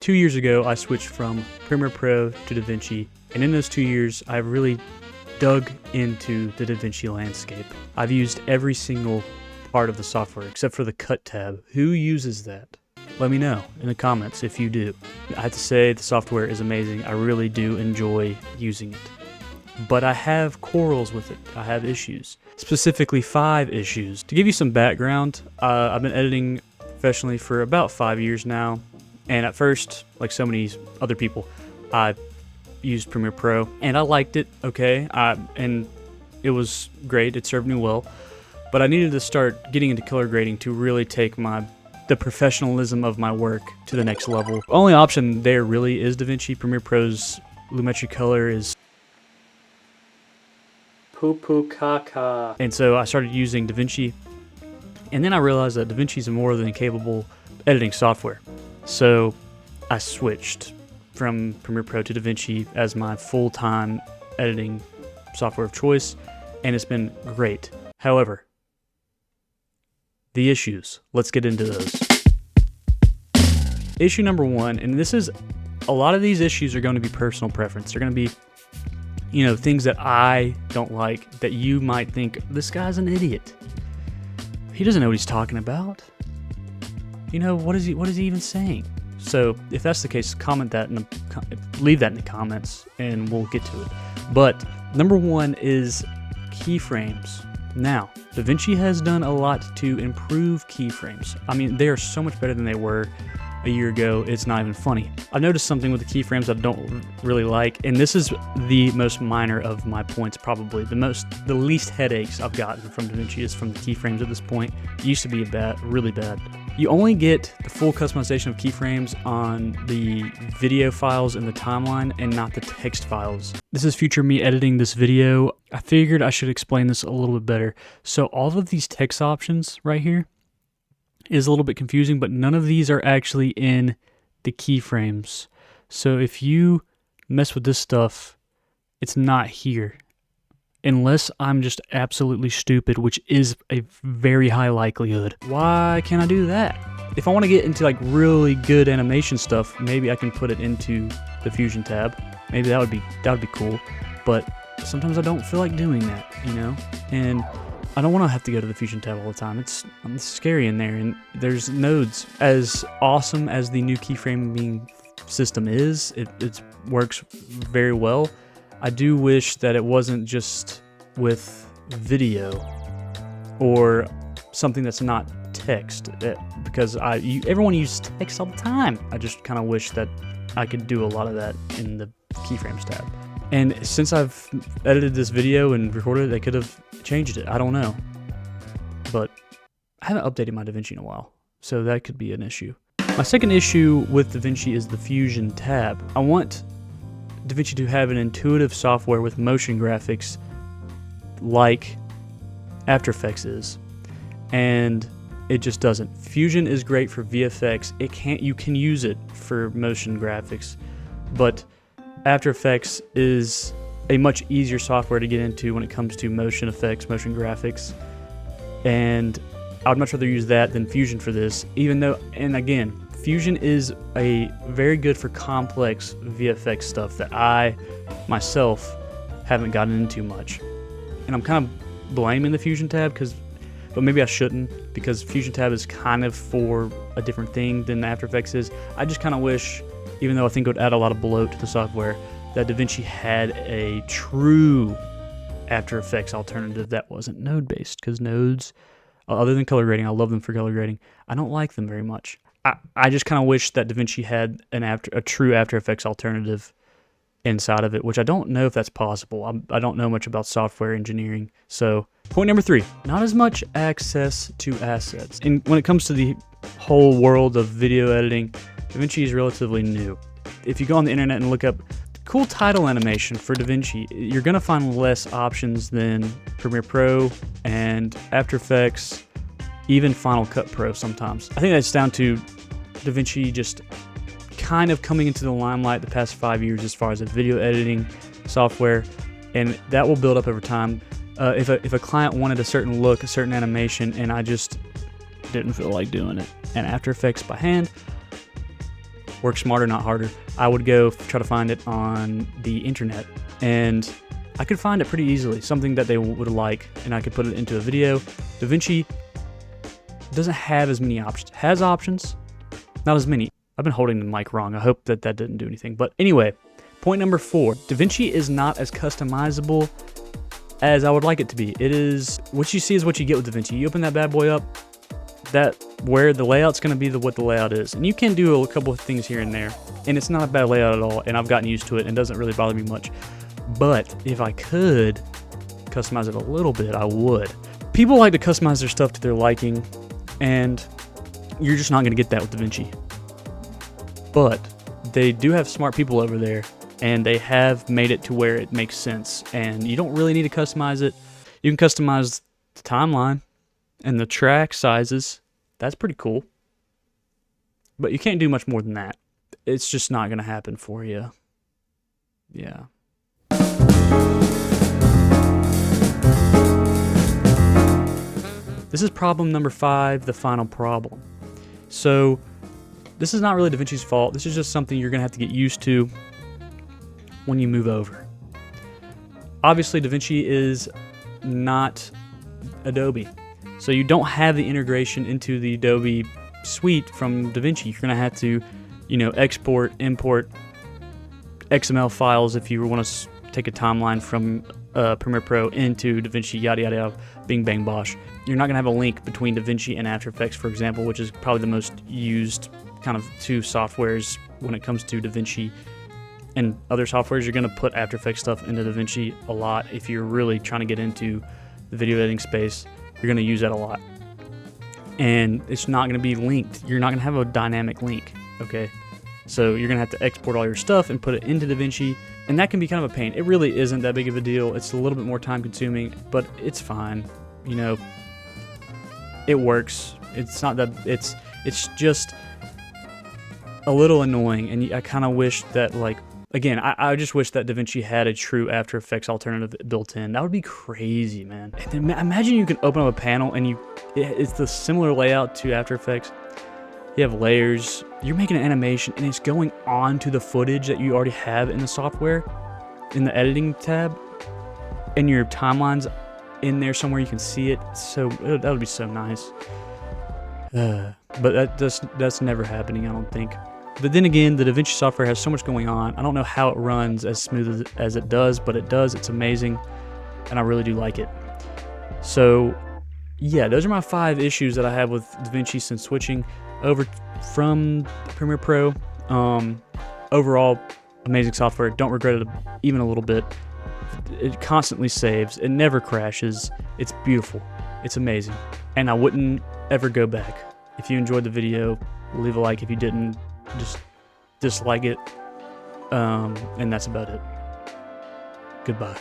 2 years ago, I switched from Premiere Pro to Davinci, and in those 2 years, I've really dug into the Davinci landscape. I've used every single part of the software except for the Cut tab. Who uses that? Let me know in the comments if you do. I have to say the software is amazing. I really do enjoy using it. But I have quarrels with it. I have issues. Specifically 5 issues. To give you some background, I've been editing professionally for about 5 years now. And at first, like so many other people, I used Premiere Pro and I liked it, okay? And it was great, it served me well. But I needed to start getting into color grading to really take the professionalism of my work to the next level. The only option there really is Davinci. Premiere Pro's Lumetri color is poo-poo caca. And so I started using Davinci, and then I realized that Davinci is a more than capable editing software. So I switched from Premiere Pro to Davinci as my full-time editing software of choice, and it's been great. However, the issues, let's get into those. Issue number 1, and a lot of these issues are going to be personal preference. They're going to be, things that I don't like, that you might think, this guy's an idiot. He doesn't know what he's talking about. What is he even saying? So if that's the case, leave that in the comments and we'll get to it. But number 1 is keyframes. Now, Davinci has done a lot to improve keyframes. I mean, they are so much better than they were a year ago, it's not even funny. I noticed something with the keyframes I don't really like, and this is the most minor of my points probably. The least headaches I've gotten from Davinci is from the keyframes at this point. It used to be really bad. You only get the full customization of keyframes on the video files in the timeline and not the text files. This is future me editing this video. I figured I should explain this a little bit better. So all of these text options right here is a little bit confusing, but none of these are actually in the keyframes. So if you mess with this stuff, it's not here. Unless I'm just absolutely stupid, which is a very high likelihood. Why can't I do that? If I want to get into like really good animation stuff, maybe I can put it into the Fusion tab. Maybe that would be cool. But sometimes I don't feel like doing that, And I don't want to have to go to the Fusion tab all the time. It's scary in there, and there's nodes. As awesome as the new keyframing system is, it works very well. I do wish that it wasn't just with video or something that's not text, because everyone uses text all the time. I just kind of wish that I could do a lot of that in the keyframes tab. And since I've edited this video and recorded it, they could have changed it. I don't know. But I haven't updated my Davinci in a while, so that could be an issue. My second issue with Davinci is the Fusion tab. I want Davinci to have an intuitive software with motion graphics like After Effects is, and it just doesn't. Fusion is great for VFX. You can use it for motion graphics, but After Effects is a much easier software to get into when it comes to motion effects, motion graphics, and I would much rather use that than Fusion for this, even though, and again, Fusion is very good for complex VFX stuff that I, myself, haven't gotten into much. And I'm kind of blaming the Fusion tab, but maybe I shouldn't, because Fusion tab is kind of for a different thing than After Effects is. I just kind of wish, even though I think it would add a lot of bloat to the software, that Davinci had a true After Effects alternative that wasn't node-based, because nodes, other than color grading, I love them for color grading, I don't like them very much. I just kind of wish that Davinci had a true After Effects alternative inside of it, which I don't know if that's possible. I don't know much about software engineering. So, point number 3, not as much access to assets. And when it comes to the whole world of video editing, Davinci is relatively new. If you go on the internet and look up cool title animation for Davinci, you're going to find less options than Premiere Pro and After Effects, even Final Cut Pro sometimes. I think that's down to Davinci just kind of coming into the limelight the past 5 years as far as a video editing software, and that will build up over time. If a client wanted a certain look, a certain animation, and I just didn't feel like doing it, and After Effects by hand, work smarter, not harder, I would go try to find it on the internet, and I could find it pretty easily, something that they would like, and I could put it into a video. Davinci doesn't have as many options. Has options, not as many. I've been holding the mic wrong. I hope that didn't do anything. But anyway, point number 4, Davinci is not as customizable as I would like it to be. It is, what you see is what you get with Davinci. You open that bad boy up, that where the layout's going to be what the layout is. And you can do a couple of things here and there, and it's not a bad layout at all, and I've gotten used to it, and it doesn't really bother me much. But if I could customize it a little bit, I would. People like to customize their stuff to their liking, and you're just not going to get that with Davinci. But they do have smart people over there, and they have made it to where it makes sense, and you don't really need to customize it. You can customize the timeline and the track sizes. That's pretty cool. But you can't do much more than that. It's just not going to happen for you. Yeah. This is problem number 5, the final problem. So this is not really Davinci's fault. This is just something you're going to have to get used to when you move over. Obviously, Davinci is not Adobe, so you don't have the integration into the Adobe suite from Davinci. You're going to have to, export, import XML files if you want to take a timeline from Premiere Pro into Davinci, yada yada yada, bing bang bosh. You're not going to have a link between Davinci and After Effects, for example, which is probably the most used kind of 2 softwares when it comes to Davinci. And other softwares, you're going to put After Effects stuff into Davinci a lot. If you're really trying to get into the video editing space, you're going to use that a lot. And it's not going to be linked. You're not going to have a dynamic link, okay? So you're going to have to export all your stuff and put it into Davinci, and that can be kind of a pain. It really isn't that big of a deal. It's a little bit more time consuming, but it's fine. It works. It's not that, it's just a little annoying, and I kind of wish that, again, I just wish that Davinci had a true After Effects alternative built in. That would be crazy, man. Imagine you can open up a panel and it's the similar layout to After Effects. You have layers, you're making an animation, and it's going on to the footage that you already have in the software, in the editing tab, and your timeline's in there somewhere you can see it. So that would be so nice. But that's never happening, I don't think. But then again, the Davinci software has so much going on. I don't know how it runs as smooth as it does, but it does. It's amazing, and I really do like it. So yeah, those are my 5 issues that I have with Davinci since switching over from Premiere Pro. Overall, amazing software. Don't regret it even a little bit. It constantly saves. It never crashes. It's beautiful. It's amazing. And I wouldn't ever go back. If you enjoyed the video, leave a like. If you didn't, just dislike it. And that's about it. Goodbye.